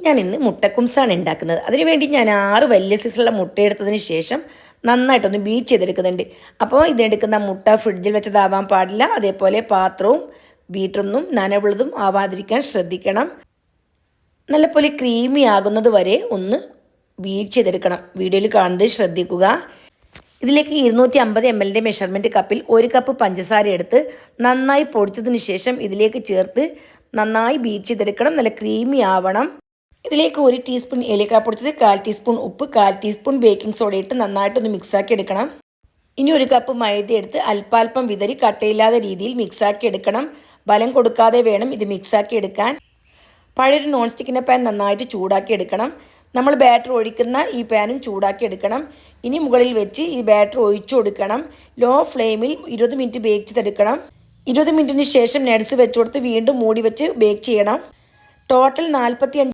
ഞാൻ ഇന്ന് മുട്ടക്കുംസാണ് ഉണ്ടാക്കുന്നത്. അതിനുവേണ്ടി ഞാൻ 6 വലിയ സൈസുള്ള മുട്ട എടുത്തതിന് ശേഷം നന്നായിട്ടൊന്ന് ബീറ്റ് ചെയ്തെടുക്കുന്നുണ്ട്. അപ്പോൾ ഇതിനെടുക്കുന്ന മുട്ട ഫ്രിഡ്ജിൽ വെച്ചതാവാൻ പാടില്ല. അതേപോലെ പാത്രവും ബീറ്ററൊന്നും നനവുള്ളതും ആവാതിരിക്കാൻ ശ്രദ്ധിക്കണം. നല്ലപോലെ ക്രീമി ആകുന്നത് വരെ ഒന്ന് ബീറ്റ് ചെയ്തെടുക്കണം. വീഡിയോയിൽ കാണുന്നത് ശ്രദ്ധിക്കുക. ഇതിലേക്ക് 250 ml മെഷർമെൻറ്റ് കപ്പിൽ 1 കപ്പ് പഞ്ചസാര എടുത്ത് നന്നായി പൊടിച്ചതിന് ശേഷം ഇതിലേക്ക് ചേർത്ത് നന്നായി ബീറ്റ് ചെയ്തെടുക്കണം. നല്ല ക്രീമി ആവണം. ഇതിലേക്ക് 1 ടീസ്പൂൺ ഏലക്ക പൊടിച്ചത്, 1/4 ടീസ്പൂൺ ഉപ്പ്, 1/4 ടീസ്പൂൺ ബേക്കിംഗ് സോഡ ഇട്ട് നന്നായിട്ടൊന്ന് മിക്സാക്കി എടുക്കണം. ഇനി 1 കപ്പ് മൈദ എടുത്ത് അല്പാൽപ്പം വിതറി കട്ടയില്ലാത്ത രീതിയിൽ മിക്സാക്കി എടുക്കണം. ബലം കൊടുക്കാതെ വേണം ഇത് മിക്സാക്കി എടുക്കാൻ. പഴയൊരു നോൺ സ്റ്റിക്കിൻ്റെ പാൻ നന്നായിട്ട് ചൂടാക്കി എടുക്കണം. നമ്മൾ ബാറ്റർ ഒഴിക്കുന്ന ഈ പാനും ചൂടാക്കി എടുക്കണം. ഇനി മുകളിൽ വെച്ച് ഈ ബാറ്റർ ഒഴിച്ചു കൊടുക്കണം. ലോ ഫ്ലെയിമിൽ 20 മിനിറ്റ് ബേക്ക് ചെയ്തെടുക്കണം. 20 മിനിറ്റിന് ശേഷം നട്സ് വെച്ച് കൊടുത്ത് വീണ്ടും മൂടി വെച്ച് ബേക്ക് ചെയ്യണം. ടോട്ടൽ 45